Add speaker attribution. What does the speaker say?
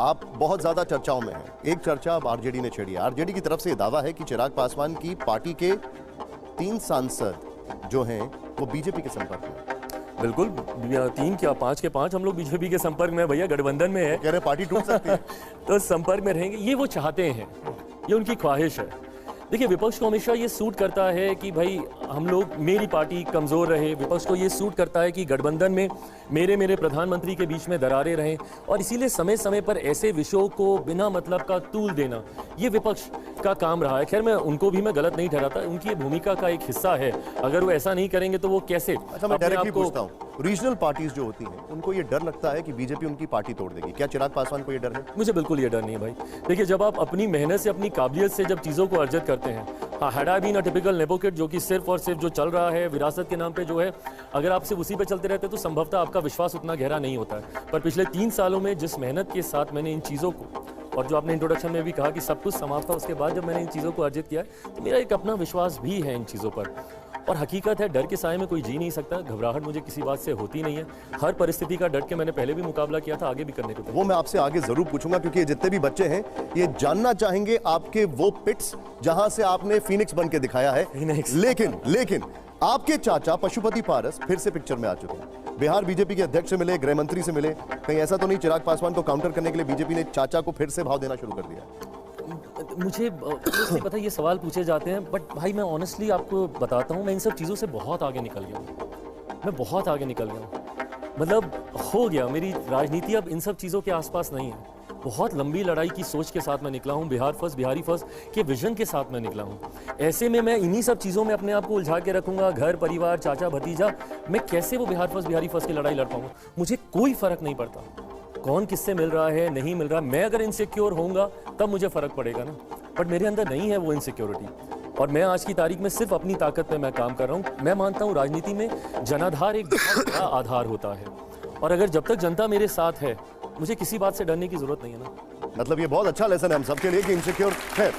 Speaker 1: आप बहुत ज्यादा चर्चाओं में हैं। एक चर्चा अब आरजेडी ने छेड़ी है। आरजेडी की तरफ से दावा है कि चिराग पासवान की पार्टी के 3 सांसद जो हैं वो बीजेपी के संपर्क में।
Speaker 2: बिल्कुल, 3 क्या 5 के 5 हम लोग बीजेपी के संपर्क में, भैया गठबंधन में है।
Speaker 1: कह रहे पार्टी टूट सकती है।
Speaker 2: तो संपर्क में रहेंगे, ये वो चाहते हैं, ये उनकी ख्वाहिश है। देखिए, विपक्ष को हमेशा ये सूट करता है कि भाई हम लोग, मेरी पार्टी कमज़ोर रहे। विपक्ष को ये सूट करता है कि गठबंधन में मेरे प्रधानमंत्री के बीच में दरारें रहें, और इसीलिए समय समय पर ऐसे विषयों को बिना मतलब का तूल देना, ये विपक्ष का काम रहा है। खैर, मैं उनको भी मैं गलत नहीं ठहराता, उनकी ये भूमिका का एक हिस्सा है। अगर वो ऐसा नहीं करेंगे तो वो कैसे?
Speaker 1: अच्छा, मैं डायरेक्टली पूछता हूँ, रीजनल पार्टीज जो होती हैं उनको ये डर लगता है कि बीजेपी उनकी पार्टी तोड़ देगी। क्या चिराग पासवान को ये डर है?
Speaker 2: मुझे बिल्कुल ये डर नहीं है भाई। देखिए, जब आप अपनी मेहनत से, अपनी काबिलियत से जब चीज़ों को अर्जित करते हैं, हाँ, had I been a typical nepo kid, जो कि सिर्फ और सिर्फ जो चल रहा है विरासत के नाम पे जो है, अगर आप सिर्फ उसी पे चलते रहते तो संभवतः आपका विश्वास उतना गहरा नहीं होता है। पर पिछले 3 सालों में जिस मेहनत के साथ मैंने इन चीज़ों को, और जो आपने इंट्रोडक्शन में भी कहा कि सब कुछ समाप्त था, उसके बाद जब मैंने इन चीज़ों को अर्जित किया है, तो मेरा एक अपना विश्वास भी है इन चीज़ों पर। और हकीकत है, डर के साए में कोई जी नहीं सकता। घबराहट मुझे किसी बात से होती नहीं है। हर परिस्थिति का डट के मैंने पहले भी मुकाबला किया था, आगे भी करने को।
Speaker 1: वो मैं आपसे आगे जरूर पूछूंगा, क्योंकि ये जितने भी बच्चे हैं ये जानना चाहेंगे आपके वो पिट्स जहां से आपने फीनिक्स बन के दिखाया है। लेकिन आपके चाचा पशुपति पारस फिर से पिक्चर में आ चुके हैं। बिहार बीजेपी के अध्यक्ष से मिले, गृह मंत्री से मिले। कहीं ऐसा तो नहीं चिराग पासवान को काउंटर करने के लिए बीजेपी ने चाचा को फिर से भाव देना शुरू कर दिया?
Speaker 2: मुझे नहीं पता, ये सवाल पूछे जाते हैं, बट भाई मैं ऑनेस्टली आपको बताता हूँ, मैं इन सब चीज़ों से बहुत आगे निकल गया हूँ। मैं बहुत आगे निकल गया हूँ, मतलब हो गया। मेरी राजनीति अब इन सब चीज़ों के आसपास नहीं है। बहुत लंबी लड़ाई की सोच के साथ मैं निकला हूँ। बिहार फर्स्ट, बिहारी फर्स्ट के विजन के साथ मैं निकला हूँ। ऐसे में मैं इन्हीं सब चीज़ों में अपने आप को उलझा के रखूँगा, घर परिवार, चाचा भतीजा, मैं कैसे वो बिहार फर्स्ट, बिहारी फर्स्ट की लड़ाई लड़ पाऊँगा? मुझे कोई फ़र्क नहीं पड़ता कौन किससे मिल रहा है, नहीं मिल रहा। मैं अगर इनसिक्योर होऊंगा तब मुझे फ़र्क पड़ेगा ना, बट मेरे अंदर नहीं है वो इनसिक्योरिटी। और मैं आज की तारीख में सिर्फ अपनी ताकत पे मैं काम कर रहा हूँ। मैं मानता हूँ राजनीति में जनाधार एक बहुत बड़ा आधार होता है, और अगर जब तक जनता मेरे साथ है, मुझे किसी बात से डरने की जरूरत नहीं है ना।
Speaker 1: मतलब ये बहुत अच्छा लेसन है हम सबके लिए कि इनसिक्योर है।